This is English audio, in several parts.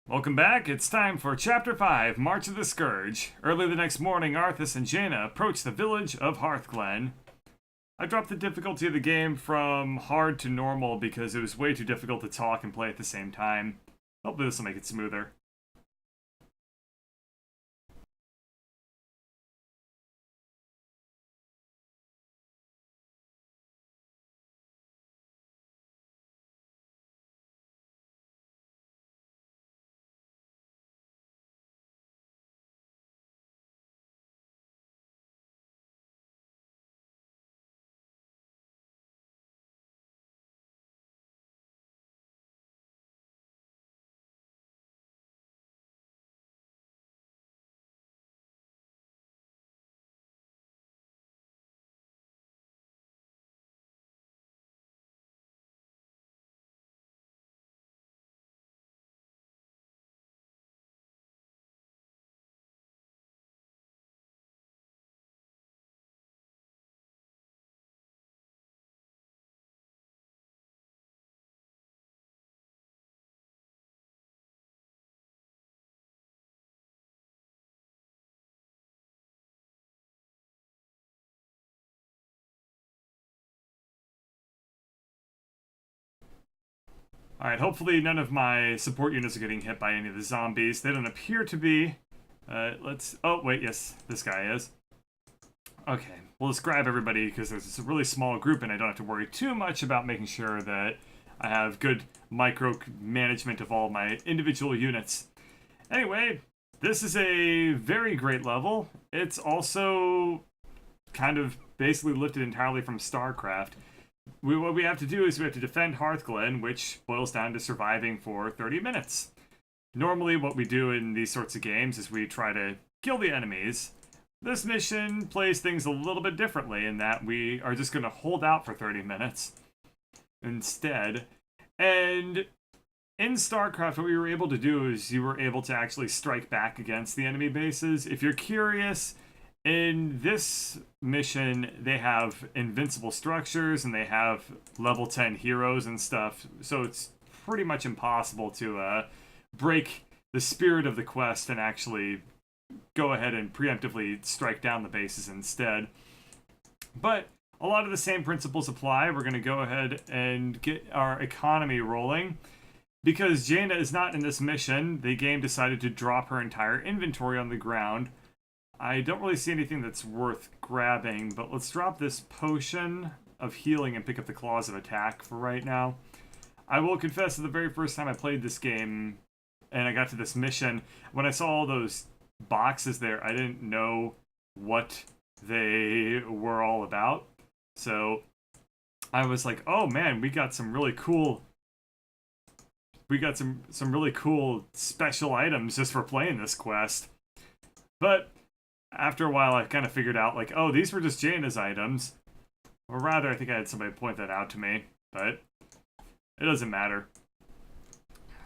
Welcome back. It's time for Chapter 5, March of the Scourge. Early the next morning, Arthas and Jaina approach the village of Hearthglen. I dropped the difficulty of the game from hard to normal because it was way too difficult to talk and play at the same time. Hopefully this will make it smoother. Alright, hopefully none of my support units are getting hit by any of the zombies. They don't appear to be. Oh, wait, yes, this guy is. Okay, we'll just grab everybody because there's a really small group and I don't have to worry too much about making sure that I have good micro-management of all my individual units. Anyway, this is a very great level. It's also kind of basically lifted entirely from StarCraft. What we have to do is we have to defend Hearthglen, which boils down to surviving for 30 minutes. Normally what we do in these sorts of games is we try to kill the enemies. This mission plays things a little bit differently in that we are just going to hold out for 30 minutes instead. And in StarCraft, what we were able to do is you were able to actually strike back against the enemy bases. If you're curious, in this mission, they have invincible structures and they have level 10 heroes and stuff, so it's pretty much impossible to break the spirit of the quest and actually go ahead and preemptively strike down the bases instead. But a lot of the same principles apply. We're going to go ahead and get our economy rolling. Because Jaina is not in this mission, the game decided to drop her entire inventory on the ground. I don't really see anything that's worth grabbing, but let's drop this potion of healing and pick up the claws of attack for right now. I will confess that the very first time I played this game and I got to this mission, when I saw all those boxes there, I didn't know what they were all about. So I was like, oh man, we got some really cool really cool special items just for playing this quest. But after a while, I kind of figured out, like, oh, these were just Jaina's items. Or rather, I think I had somebody point that out to me, but it doesn't matter.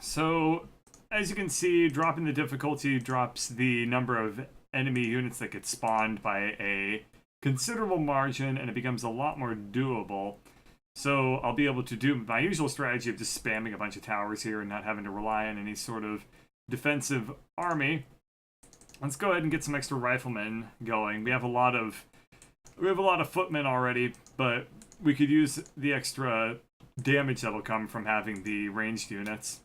So, as you can see, dropping the difficulty drops the number of enemy units that get spawned by a considerable margin, and it becomes a lot more doable. So, I'll be able to do my usual strategy of just spamming a bunch of towers here and not having to rely on any sort of defensive army. Let's go ahead and get some extra riflemen going. We have a lot of footmen already, but we could use the extra damage that'll come from having the ranged units.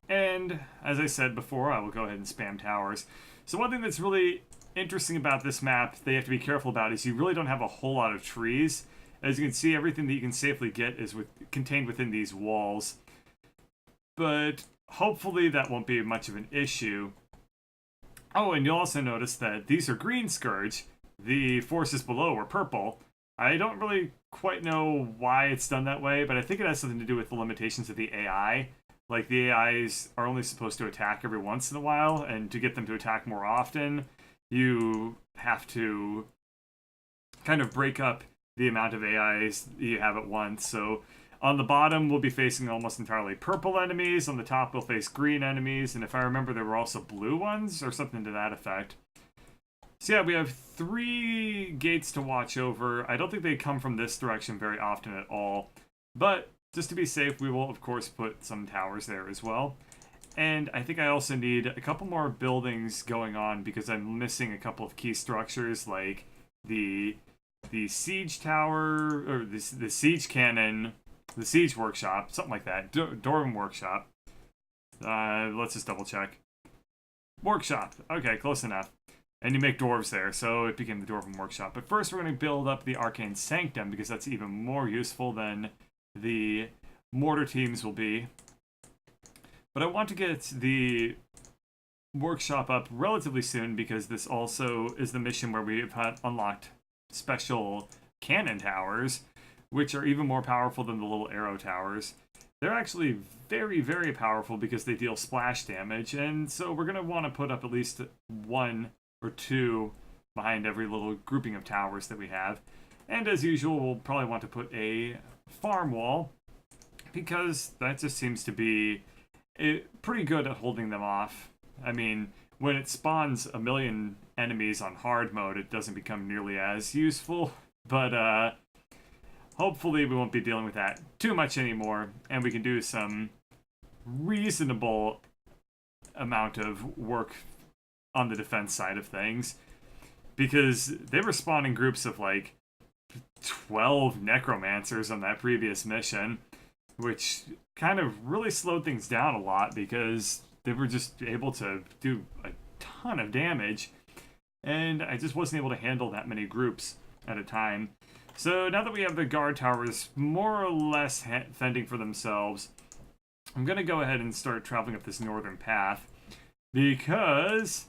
And as I said before, I will go ahead and spam towers. So one thing that's really interesting about this map that you have to be careful about is you really don't have a whole lot of trees. As you can see, everything that you can safely get is contained within these walls. But hopefully that won't be much of an issue. Oh, and you'll also notice that these are green Scourge. The forces below are purple. I don't really quite know why it's done that way, but I think it has something to do with the limitations of the AI. Like, the AIs are only supposed to attack every once in a while, and to get them to attack more often, you have to kind of break up the amount of AIs you have at once. So on the bottom, we'll be facing almost entirely purple enemies. On the top, we'll face green enemies. And if I remember, there were also blue ones, or something to that effect. So yeah, we have 3 gates to watch over. I don't think they come from this direction very often at all. But just to be safe, we will, of course, put some towers there as well. And I think I also need a couple more buildings going on because I'm missing a couple of key structures like the siege tower or the siege cannon, the siege workshop, something like that. Dwarven workshop. Let's just double check. Workshop. Okay, close enough. And you make dwarves there, so it became the Dwarven workshop. But first, we're going to build up the Arcane Sanctum because that's even more useful than the mortar teams will be. But I want to get the workshop up relatively soon because this also is the mission where we've had unlocked special cannon towers, which are even more powerful than the little arrow towers. They're actually very, very powerful because they deal splash damage, and so we're going to want to put up at least one or two behind every little grouping of towers that we have. And as usual, we'll probably want to put a farm wall because that just seems to be pretty good at holding them off. I mean, when it spawns a million enemies on hard mode, it doesn't become nearly as useful, but hopefully we won't be dealing with that too much anymore, and we can do some reasonable amount of work on the defense side of things, because they were spawning groups of like 12 necromancers on that previous mission, which kind of really slowed things down a lot because they were just able to do a ton of damage, and I just wasn't able to handle that many groups at a time. So now that we have the guard towers more or less fending for themselves, I'm going to go ahead and start traveling up this northern path because...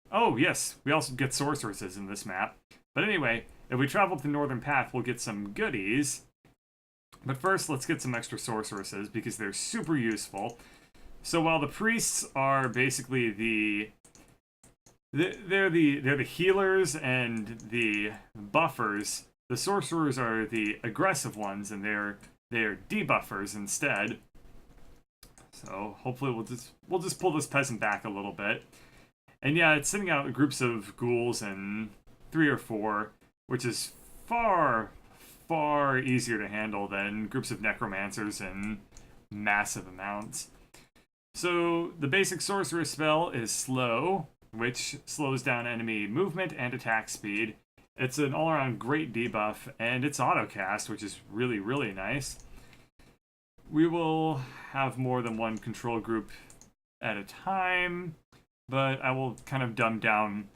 Oh, yes, we also get sorceresses in this map. But anyway, if we travel up the northern path, we'll get some goodies. But first, let's get some extra sorceresses because they're super useful. So while the priests are basically they're the healers and the buffers, the sorcerers are the aggressive ones, and they're debuffers instead. So hopefully we'll just pull this peasant back a little bit. And yeah, it's sending out groups of ghouls and 3 or 4, which is far, far easier to handle than groups of necromancers in massive amounts. So the basic sorceress spell is slow, which slows down enemy movement and attack speed. It's an all-around great debuff, and it's auto-cast, which is really, really nice. We will have more than one control group at a time, but I will kind of dumb down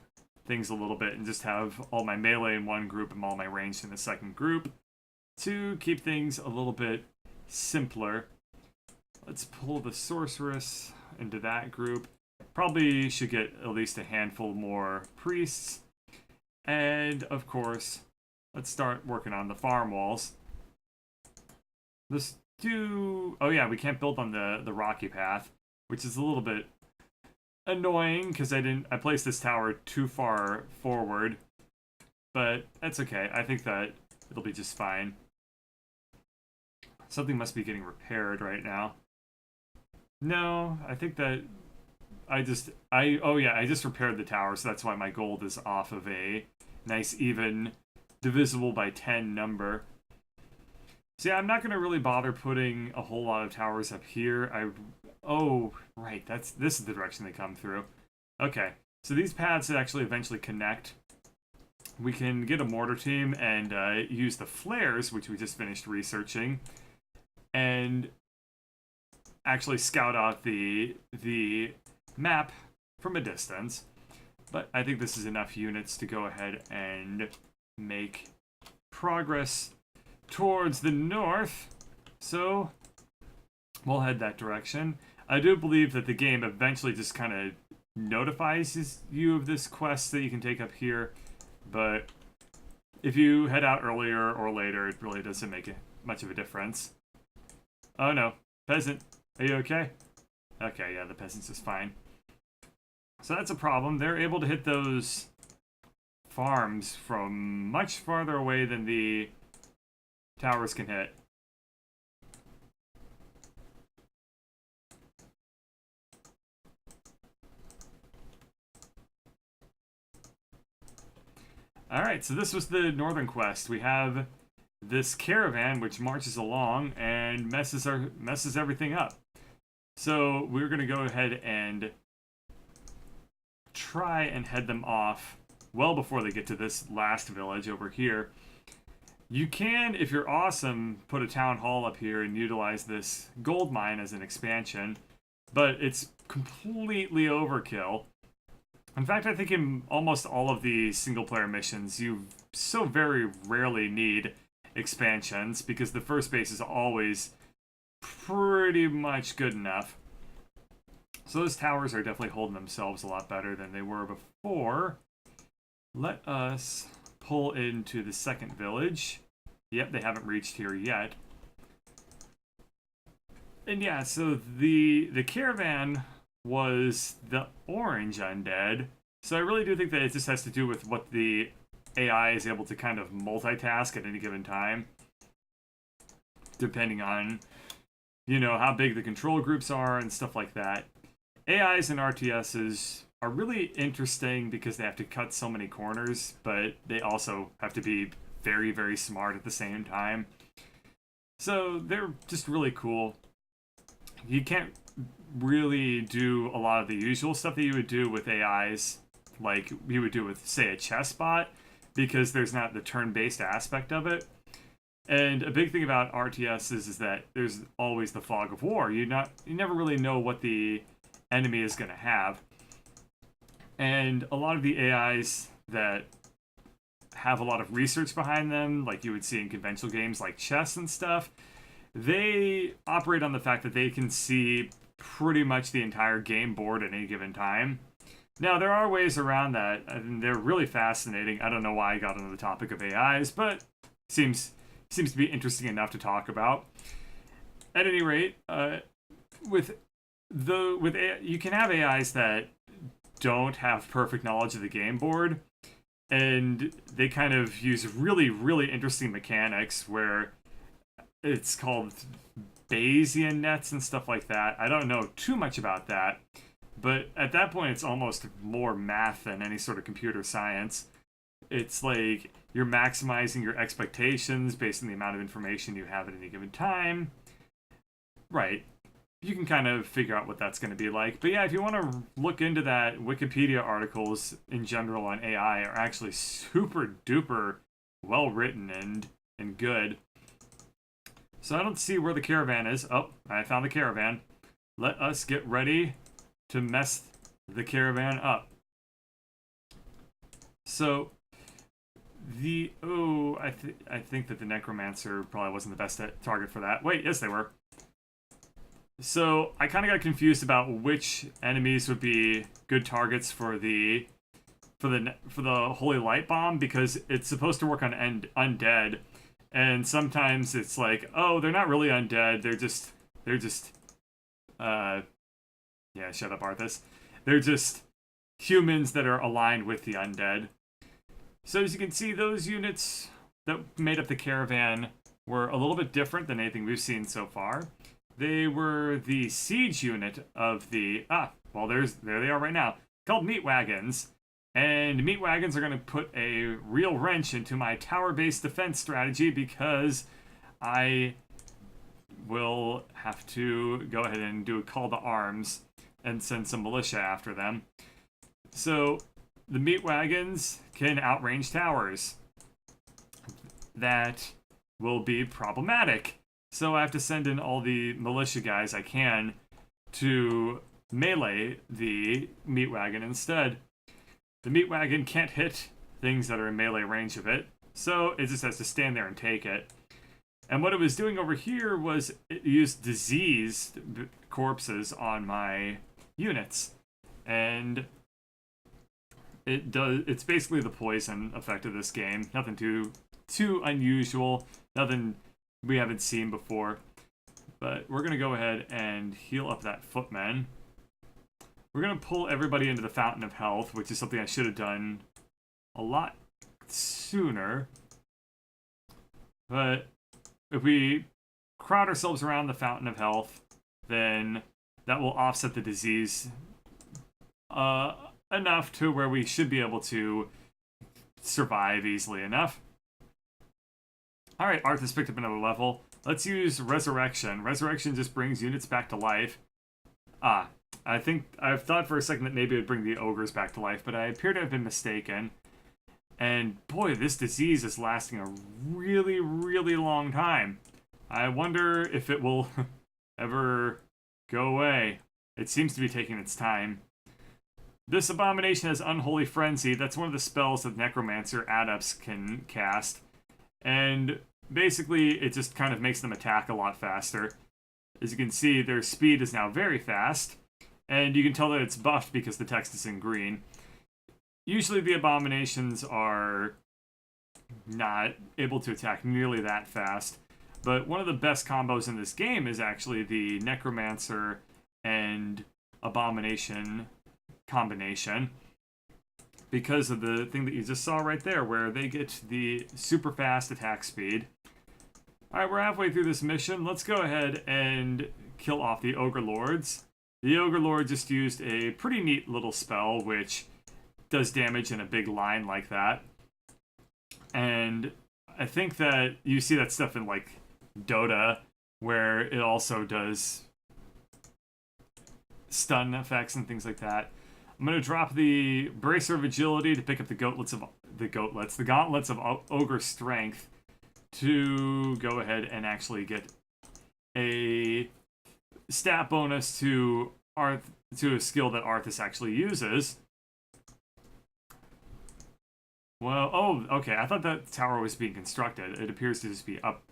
things a little bit and just have all my melee in one group and all my ranged in the second group to keep things a little bit simpler. Let's pull the sorceress into that group. Probably should get at least a handful more priests. And, of course, let's start working on the farm walls. Let's do... Oh yeah, we can't build on the rocky path, which is a little bit annoying because I placed this tower too far forward, but that's okay. I think that it'll be just fine. Something must be getting repaired right now. No, I think that I just repaired the tower, so that's why my gold is off of a nice even divisible by 10 number. So yeah, I'm not going to really bother putting a whole lot of towers up here. Oh, right, this is the direction they come through. Okay, so these paths actually eventually connect. We can get a mortar team and use the flares, which we just finished researching, and actually scout out the map from a distance. But I think this is enough units to go ahead and make progress towards the north. So we'll head that direction. I do believe that the game eventually just kind of notifies you of this quest that you can take up here, but if you head out earlier or later, it really doesn't make much of a difference. Oh no, peasant, are you okay? Okay, yeah, the peasant's just fine. So that's a problem. They're able to hit those farms from much farther away than the towers can hit. Alright, so this was the northern quest. We have this caravan which marches along and messes everything up. So we're going to go ahead and try and head them off well before they get to this last village over here. You can, if you're awesome, put a town hall up here and utilize this gold mine as an expansion, but it's completely overkill. In fact, I think in almost all of the single-player missions, you so very rarely need expansions because the first base is always pretty much good enough. So those towers are definitely holding themselves a lot better than they were before. Let us pull into the second village. Yep, they haven't reached here yet. And yeah, so the caravan was the orange undead. So I really do think that it just has to do with what the AI is able to kind of multitask at any given time. Depending on, you know, how big the control groups are and stuff like that. AIs and RTSs are really interesting because they have to cut so many corners, but they also have to be very, very smart at the same time. So they're just really cool. You can't really do a lot of the usual stuff that you would do with AIs, like you would do with, say, a chess bot, because there's not the turn-based aspect of it. And a big thing about RTS is that there's always the fog of war. You never really know what the enemy is going to have. And a lot of the AIs that have a lot of research behind them, like you would see in conventional games like chess and stuff, they operate on the fact that they can see pretty much the entire game board at any given time. Now, there are ways around that, and they're really fascinating. I don't know why I got into the topic of AIs, but seems to be interesting enough to talk about. At any rate, with AI, you can have AIs that don't have perfect knowledge of the game board, and they kind of use really, really interesting mechanics where it's called Bayesian nets and stuff like that. I don't know too much about that, but at that point it's almost more math than any sort of computer science. It's like you're maximizing your expectations based on the amount of information you have at any given time. Right. You can kind of figure out what that's going to be like. But yeah, if you want to look into that, Wikipedia articles in general on AI are actually super duper well written and good. So I don't see where the caravan is. Oh, I found the caravan. Let us get ready to mess the caravan up. So I think that the necromancer probably wasn't the best target for that. Wait, yes they were. So I kind of got confused about which enemies would be good targets for the holy light bomb, because it's supposed to work on undead, and sometimes it's like, oh, they're not really undead. They're just yeah, shut up, Arthas. They're just humans that are aligned with the undead. So as you can see, those units that made up the caravan were a little bit different than anything we've seen so far. They were the siege unit of the... well, there they are right now. Called meat wagons. And meat wagons are going to put a real wrench into my tower-based defense strategy, because I will have to go ahead and do a call to arms and send some militia after them. So the meat wagons can outrange towers. That will be problematic. So I have to send in all the militia guys I can to melee the meat wagon instead. The meat wagon can't hit things that are in melee range of it, so it just has to stand there and take it. And what it was doing over here was it used diseased corpses on my units. And it's basically the poison effect of this game. Nothing too unusual, nothing we haven't seen before. But we're going to go ahead and heal up that footman. We're going to pull everybody into the Fountain of Health, which is something I should have done a lot sooner. But if we crowd ourselves around the Fountain of Health, then that will offset the disease enough to where we should be able to survive easily enough. Alright, Arthas picked up another level. Let's use Resurrection. Resurrection just brings units back to life. Ah, I think I've thought for a second that maybe it would bring the ogres back to life, but I appear to have been mistaken. And boy, this disease is lasting a really, really long time. I wonder if it will ever go away. It seems to be taking its time. This abomination has Unholy Frenzy. That's one of the spells that Necromancer adepts can cast. And basically, it just kind of makes them attack a lot faster. As you can see, their speed is now very fast. And you can tell that it's buffed because the text is in green. Usually the abominations are not able to attack nearly that fast. But one of the best combos in this game is actually the Necromancer and Abomination combination, because of the thing that you just saw right there, where they get the super fast attack speed. Alright, we're halfway through this mission. Let's go ahead and kill off the Ogre Lords. The Ogre Lord just used a pretty neat little spell, which does damage in a big line like that. And I think that you see that stuff in, like, Dota, where it also does stun effects and things like that. I'm going to drop the Bracer of Agility to pick up the gauntlets of Ogre Strength to go ahead and actually get a stat bonus to a skill that Arthas actually uses. Well, oh, okay. I thought that tower was being constructed. It appears to just be up.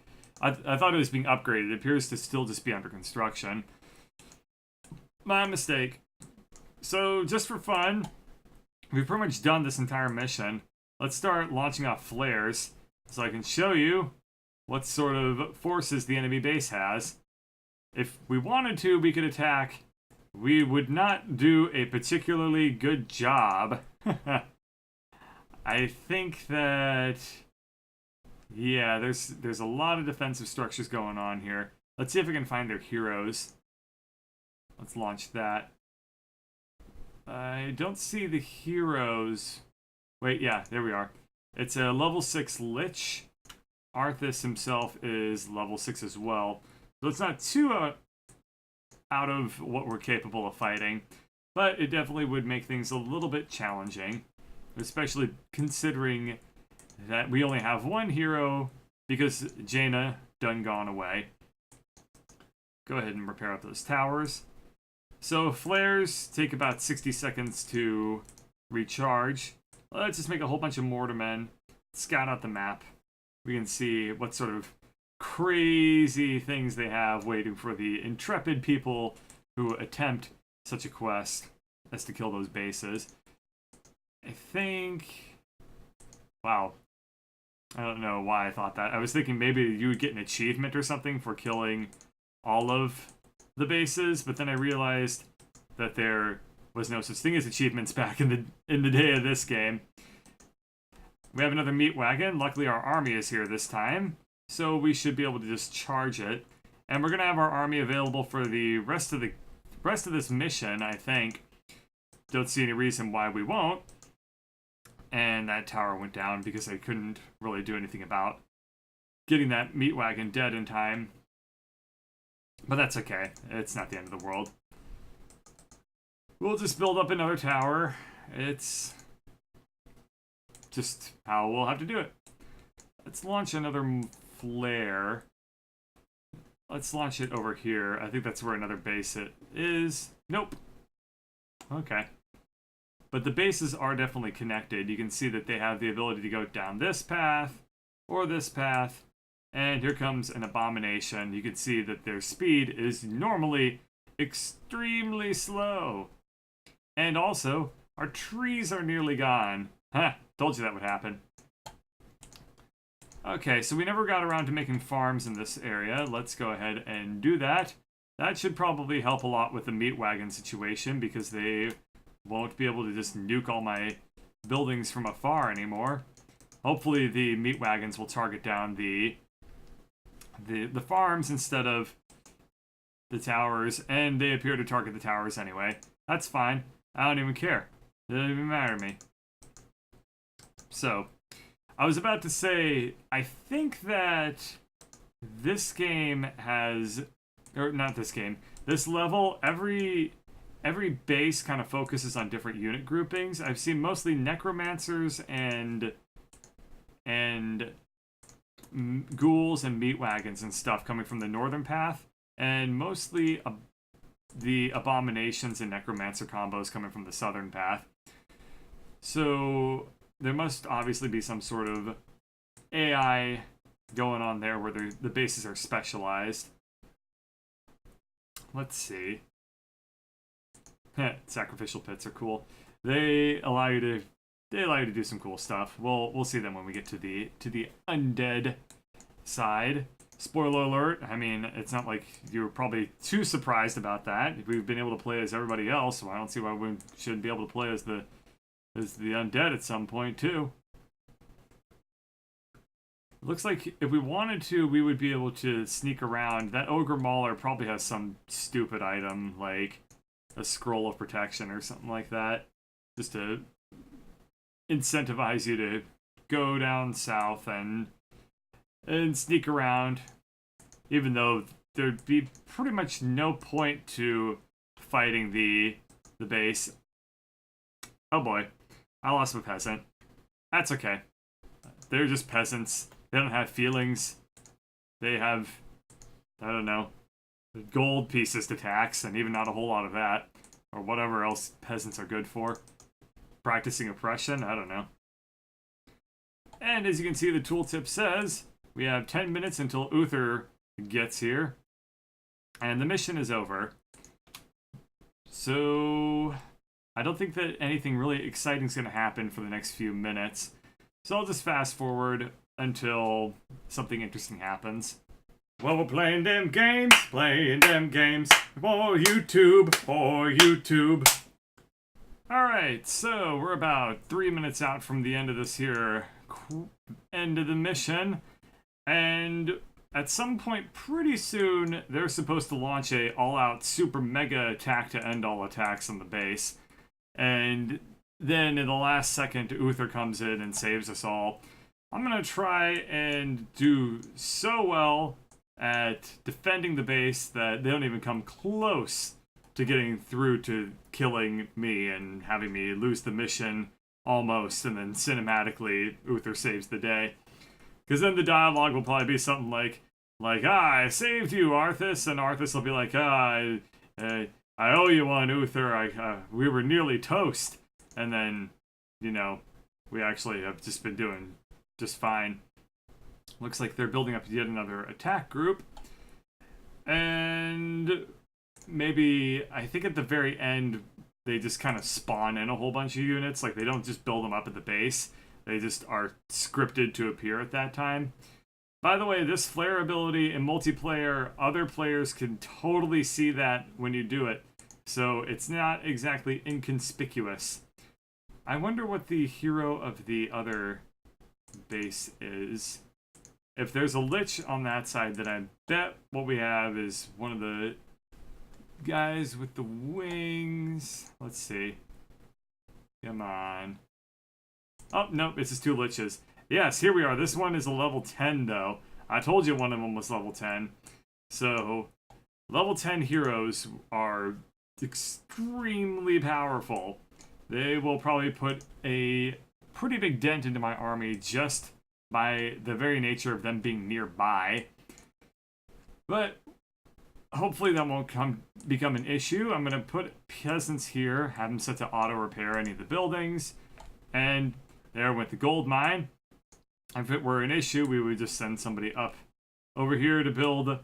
I thought it was being upgraded. It appears to still just be under construction. My mistake. So, just for fun, we've pretty much done this entire mission. Let's start launching off flares so I can show you what sort of forces the enemy base has. If we wanted to, we could attack. We would not do a particularly good job. I think that... yeah, there's a lot of defensive structures going on here. Let's see if we can find their heroes. Let's launch that. I don't see the heroes. Wait, yeah, there we are. It's a level 6 Lich. Arthas himself is level 6 as well. So it's not too out of what we're capable of fighting. But it definitely would make things a little bit challenging. Especially considering that we only have one hero because Jaina done gone away. Go ahead and repair up those towers. So flares take about 60 seconds to recharge. Let's just make a whole bunch of mortarmen, scout out the map. We can see what sort of crazy things they have waiting for the intrepid people who attempt such a quest as to kill those bases. I think... wow. I don't know why I thought that. I was thinking maybe you would get an achievement or something for killing all of the bases, but then I realized that there was no such thing as achievements back in the day of this game. We have another meat wagon. Luckily our army is here this time, so we should be able to just charge it. And we're gonna have our army available for the rest of this mission, I think. Don't see any reason why we won't. And that tower went down because I couldn't really do anything about getting that meat wagon dead in time. But that's okay. It's not the end of the world. We'll just build up another tower. It's just how we'll have to do it. Let's launch another flare. Let's launch it over here. I think that's where another base it is. Nope. Okay. But the bases are definitely connected. You can see that they have the ability to go down this path or this path. And here comes an abomination. You can see that their speed is normally extremely slow. And also, our trees are nearly gone. Huh, told you that would happen. Okay, so we never got around to making farms in this area. Let's go ahead and do that. That should probably help a lot with the meat wagon situation because they won't be able to just nuke all my buildings from afar anymore. Hopefully the meat wagons will target down the farms instead of the towers, and they appear to target the towers anyway. That's fine. I don't even care. It doesn't even matter to me. So, I was about to say, I think that this game has, or not this game, this level, every every base kind of focuses on different unit groupings. I've seen mostly necromancers and ghouls and meat wagons and stuff coming from the northern path, and mostly the abominations and necromancer combos coming from the southern path. So there must obviously be some sort of AI going on there where the bases are specialized. Let's see. Sacrificial pits are cool. They allow you to do some cool stuff. We'll see them when we get to the undead side. Spoiler alert, I mean, it's not like you're probably too surprised about that. If we've been able to play as everybody else, so I don't see why we shouldn't be able to play as the undead at some point too. Looks like if we wanted to, we would be able to sneak around. That Ogre Mauler probably has some stupid item, like a Scroll of Protection or something like that, just to incentivize you to go down south and sneak around, even though there'd be pretty much no point to fighting the base. Oh boy, I lost my peasant. That's okay. They're just peasants. They don't have feelings. They have, I don't know, gold pieces to tax, and even not a whole lot of that, or whatever else peasants are good for. Practicing oppression? I don't know. And as you can see, the tooltip says we have 10 minutes until Uther gets here, and the mission is over. So I don't think that anything really exciting is going to happen for the next few minutes. So I'll just fast forward until something interesting happens. Well, we're playing them games for YouTube. Alright, so we're about 3 minutes out from the end of this here, end of the mission, and at some point pretty soon, they're supposed to launch a all-out super mega attack to end all attacks on the base, and then in the last second, Uther comes in and saves us all. I'm gonna try and do so well at defending the base that they don't even come close to getting through to killing me and having me lose the mission almost, and then cinematically Uther saves the day. Because then the dialogue will probably be something like, I saved you, Arthas, and Arthas will be like, I owe you one, Uther, we were nearly toast. And then, you know, we actually have just been doing just fine. Looks like they're building up yet another attack group. And maybe, I think at the very end, they just kind of spawn in a whole bunch of units. Like, they don't just build them up at the base. They just are scripted to appear at that time. By the way, this flare ability in multiplayer, other players can totally see that when you do it. So it's not exactly inconspicuous. I wonder what the hero of the other base is. If there's a Lich on that side, then I bet what we have is one of the guys with the wings. Let's see. Come on. Oh, nope, it's just two Liches. Yes, here we are. This one is a level 10, though. I told you one of them was level 10. So, level 10 heroes are extremely powerful. They will probably put a pretty big dent into my army just by the very nature of them being nearby. But hopefully that won't become an issue. I'm going to put peasants here, have them set to auto-repair any of the buildings, and there went the gold mine. If it were an issue, we would just send somebody up over here to build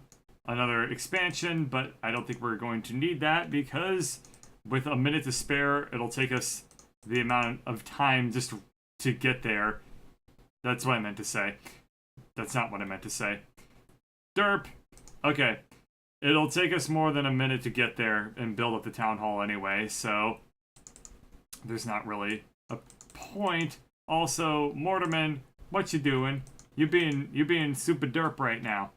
another expansion, but I don't think we're going to need that because with a minute to spare, it'll take us the amount of time just to get there. That's what I meant to say. That's not what I meant to say. Derp. Okay. It'll take us more than a minute to get there and build up the town hall anyway, so there's not really a point. Also, Mortarman, what you doing? You being super derp right now.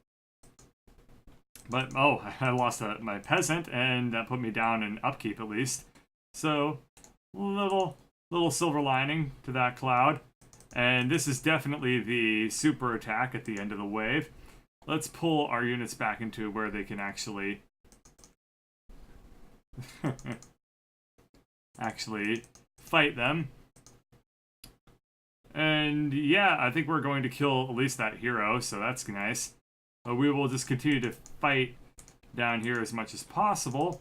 But, oh, I lost my peasant, and that put me down in upkeep at least. So, little silver lining to that cloud. And this is definitely the super attack at the end of the wave. Let's pull our units back into where they can actually actually fight them. And yeah, I think we're going to kill at least that hero, so that's nice. But we will just continue to fight down here as much as possible.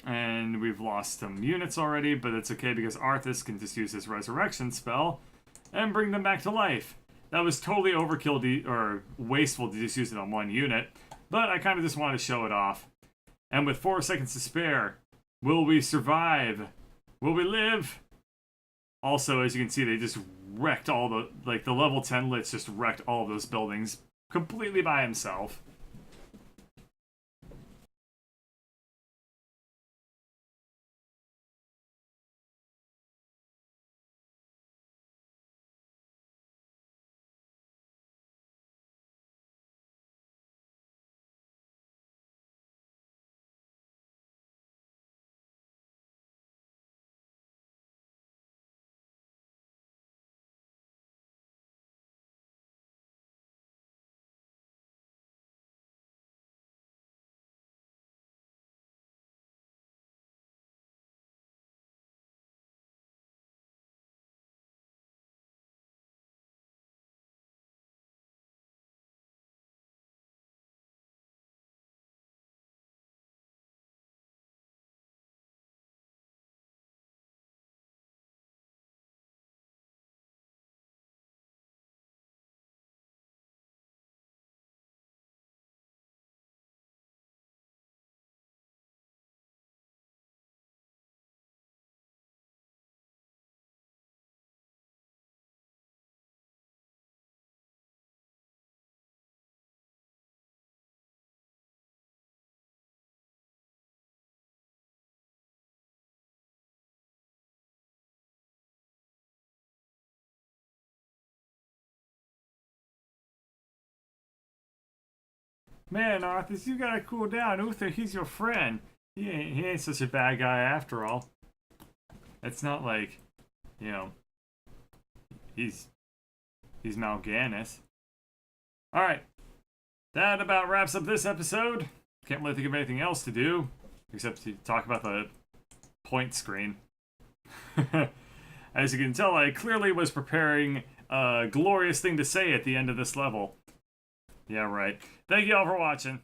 And we've lost some units already, but it's okay because Arthas can just use his resurrection spell and bring them back to life. That was totally overkill or wasteful to just use it on one unit, but I kind of just wanted to show it off. And with 4 seconds to spare, will we survive? Will we live? Also, as you can see, they just wrecked all the, like, the level 10 Lich just wrecked all of those buildings completely by himself. Man, Arthas, you gotta cool down. Uther, he's your friend. He ain't such a bad guy after all. It's not like, you know, he's Mal'Ganis. Alright. That about wraps up this episode. Can't really think of anything else to do, except to talk about the point screen. As you can tell, I clearly was preparing a glorious thing to say at the end of this level. Yeah, right. Thank you all for watching.